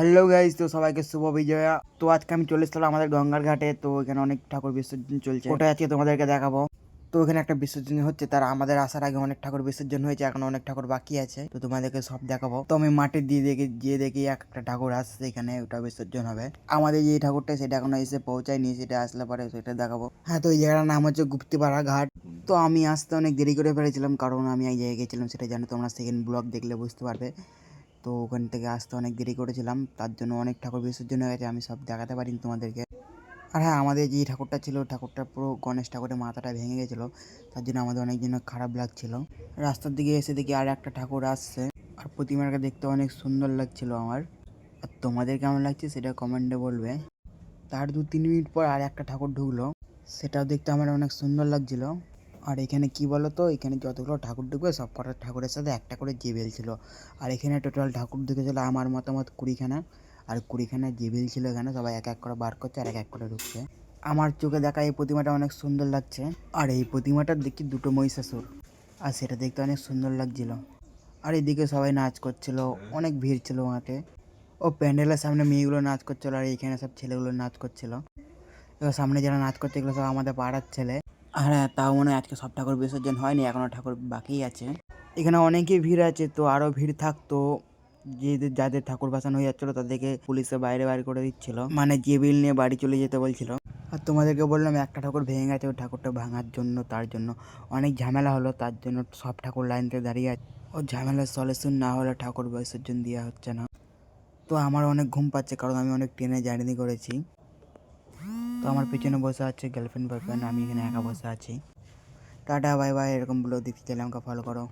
Hello guys, তো সবাইকে শুভ বিজয়া। তো আজকে আমি চলে এসেছিলাম আমাদের গঙ্গার ঘাটে। তো এখানে অনেক ঠাকুর বিসর্জন চলছে, ওটা আজকে তোমাদেরকে দেখাবো। তো এখানে একটা বিসর্জন হচ্ছে, তার আমাদের আসার আগে অনেক ঠাকুর বিসর্জন হয়েছে, এখন অনেক ঠাকুর বাকি আছে। তো তোমাদেরকে সব দেখাবো। তো আমি মাঠে দিয়ে দেখি একটা ঠাকুর আসছে, এখানে ওটা বিসর্জন হবে। আমাদের যে ঠাকুরটা সেটা এখনো এসে পৌঁছায়নি, সেটা আসলে পরে সেটা দেখাবো। হ্যাঁ, তো এই জায়গাটার নাম হচ্ছে গুপ্তিপাড়া ঘাট। তো আমি আসতে অনেক দেরি করে ফেলেছিলাম, কারণ আমি এই জায়গায় গেছিলাম, সেটা জানো তোমরা সেকেন্ড ব্লগ দেখলে বুঝতে পারবে। তো ওখান থেকে আসতে অনেক দেরি করেছিলাম, তার জন্য অনেক ঠাকুর বিসর্জন হয়ে গেছে, আমি সব দেখাতে পারিনি তোমাদেরকে। আর হ্যাঁ, আমাদের যে ঠাকুরটা ছিল, ঠাকুরটা পুরো গণেশ ঠাকুরের মাথাটা ভেঙে গেছিলো, তার জন্য আমাদের অনেক জন্য খারাপ লাগছিল। রাস্তার দিকে এসে দেখি আর একটা ঠাকুর আসছে, আর প্রতিমাকে দেখতে অনেক সুন্দর লাগছিল আমার। আর তোমাদের কেমন লাগছে সেটা কমেন্টে বলবে। তার 2-3 মিনিট পর আর একটা ঠাকুর ঢুকলো, সেটাও দেখতে আমার অনেক সুন্দর লাগছিল। আর এখানে কি বলো তো, এখানে যতগুলো ঠাকুর ঢুকবে সব কটা ঠাকুরের সাথে একটা করে জেবেল ছিল। আর এখানে টোটাল ঠাকুর ঢুকেছিল আমার মতামত 20খানা, আর 20খানা জেবেল ছিল। এখানে সবাই এক এক করে বার করছে আর এক এক করে ঢুকছে। আমার চোখে দেখা এই প্রতিমাটা অনেক সুন্দর লাগছে। আর এই প্রতিমাটার দেখি দুটো মহিষাসুর, আর সেটা দেখতে অনেক সুন্দর লাগছিল। আর এদিকে সবাই নাচ করছিল, অনেক ভিড় ছিল মাঠে। ও প্যান্ডেলের সামনে মেয়েগুলো নাচ করছিল, আর এইখানে সব ছেলেগুলো নাচ করছিল। এবার সামনে যারা নাচ করছে এগুলো সব আমাদের পাড়ার ছেলে। আর হ্যাঁ, তাও মনে হয় আজকে সব ঠাকুর বিসর্জন হয়নি, এখনও ঠাকুর বাকি আছে। এখানে অনেকই ভিড় আছে, তো আরও ভিড় থাকতো। যাদের ঠাকুর ভাসানো হয়ে যাচ্ছিলো তাদেরকে পুলিশে বাইরে বাইরে করে দিচ্ছিল, মানে যে বিল নিয়ে বাড়ি চলে যেতে বলছিল। আর তোমাদেরকে বললাম একটা ঠাকুর ভেঙে গেছে, ওই ঠাকুরটা ভাঙার জন্য, তার জন্য অনেক ঝামেলা হলো, তার জন্য সব ঠাকুর লাইনতে দাঁড়িয়ে আছে। ও ঝামেলার সলিউশন না হলে ঠাকুর বিসর্জন দেওয়া হচ্ছে না। তো আমার অনেক ঘুম পাচ্ছে, কারণ আমি অনেক ট্রেনে জার্নি করেছি। তো আমার পিছনে বসে আছে গার্লফ্রেন্ড বয়ফ্রেন্ড, আমি এখানে একা বসে আছি। টাটা বাই বাই, এরকম ব্লগ দেখতে চাইলে আমাকে ফলো করো।